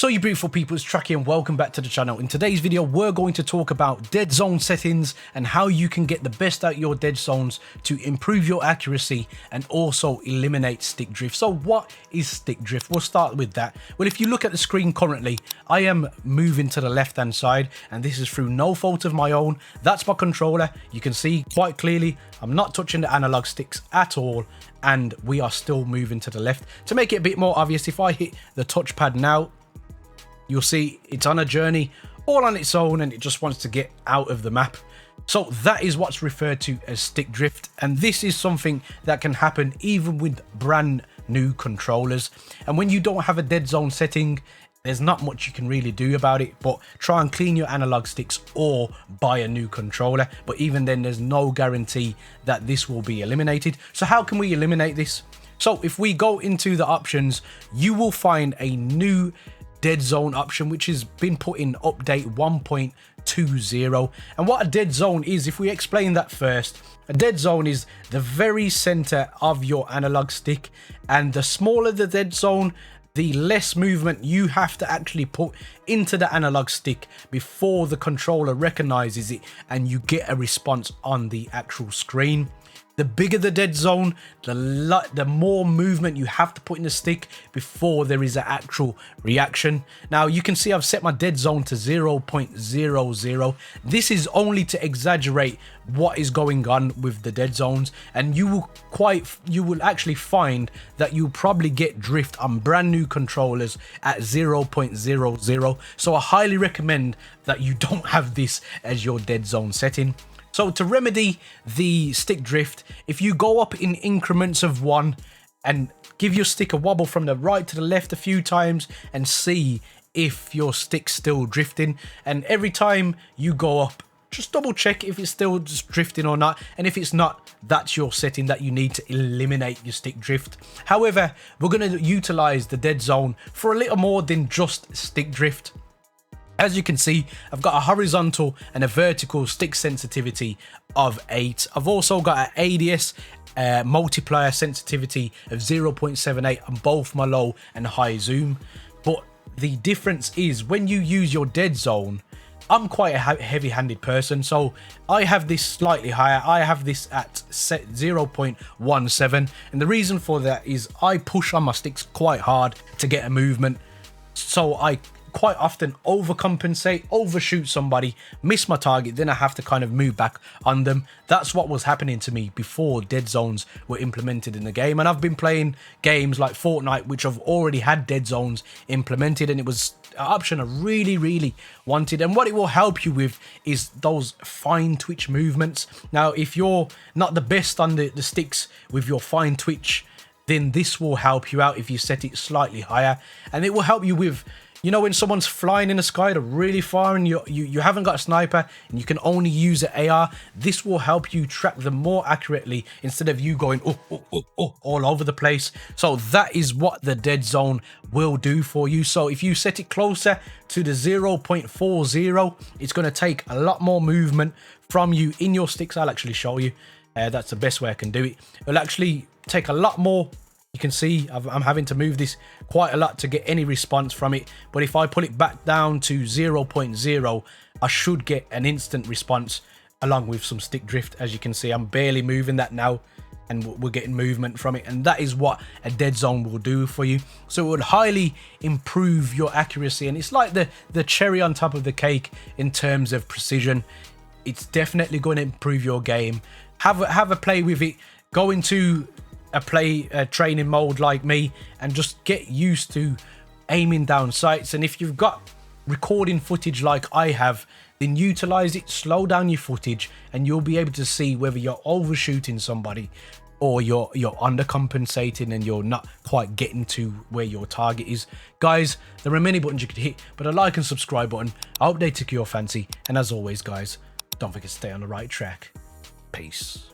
So you beautiful people, it's Trakky and welcome back to the channel. In today's video, we're going to talk about dead zone settings and how you can get the best out your dead zones to improve your accuracy and also eliminate stick drift. So what is stick drift? We'll start with that. Well, if you look at the screen currently, I am moving to the left hand side and this is through no fault of my own. That's my controller. You can see quite clearly I'm not touching the analog sticks at all, and we are still moving to the left. To make it a bit more obvious, if I hit the touchpad now, you'll see it's on a journey all on its own and it just wants to get out of the map. So that is what's referred to as stick drift, and this is something that can happen even with brand new controllers. And when you don't have a dead zone setting, there's not much you can really do about it, but try and clean your analog sticks or buy a new controller. But even then, there's no guarantee that this will be eliminated. So how can we eliminate this? So if we go into the options, you will find a new dead zone option which has been put in update 1.20. And what a dead zone is, if we explain that first, a dead zone is the very center of your analog stick, and the smaller the dead zone, the less movement you have to actually put into the analog stick before the controller recognizes it and you get a response on the actual screen. The bigger the dead zone, the more movement you have to put in the stick before there is an actual reaction. Now you can see I've set my dead zone to 0.00. This is only to exaggerate what is going on with the dead zones, and you will actually find that you'll probably get drift on brand new controllers at 0.00. So I highly recommend that you don't have this as your dead zone setting. So to remedy the stick drift, if you go up in increments of 1 and give your stick a wobble from the right to the left a few times and see if your stick's still drifting, and every time you go up, just double check if it's still just drifting or not, and if it's not, that's your setting that you need to eliminate your stick drift. However, we're going to utilize the dead zone for a little more than just stick drift. As you can see, I've got a horizontal and a vertical stick sensitivity of 8. I've also got an ADS multiplier sensitivity of 0.78 on both my low and high zoom. But the difference is when you use your dead zone, I'm quite a heavy-handed person, so I have this slightly higher. I have this at 0.17, and the reason for that is I push on my sticks quite hard to get a movement, so I quite often overcompensate, overshoot somebody, miss my target, then I have to kind of move back on them. That's what was happening to me before dead zones were implemented in the game, and I've been playing games like Fortnite which have already had dead zones implemented, and it was an option I really wanted. And what it will help you with is those fine twitch movements. Now if you're not the best on the sticks with your fine twitch, then this will help you out if you set it slightly higher, and it will help you with, you know, when someone's flying in the sky to really far and you haven't got a sniper and you can only use an AR, this will help you track them more accurately instead of you going all over the place. So that is what the dead zone will do for you. So if you set it closer to the 0.40, it's going to take a lot more movement from you in your sticks. I'll actually show you. That's the best way I can do it. It'll actually take a lot more. You can see I'm having to move this quite a lot to get any response from it, but if I pull it back down to 0.0, I should get an instant response along with some stick drift. As you can see, I'm barely moving that now and we're getting movement from it, and that is what a dead zone will do for you. So it would highly improve your accuracy, and it's like the cherry on top of the cake in terms of precision. It's definitely going to improve your game. Have a play with it. Go into a training mode like me and just get used to aiming down sights. And if you've got recording footage like I have, then utilize it, slow down your footage, and you'll be able to see whether you're overshooting somebody or you're undercompensating and you're not quite getting to where your target is. Guys, there are many buttons you could hit, but a like and subscribe button, I hope they tickle your fancy. And as always guys, don't forget to stay on the right track. Peace.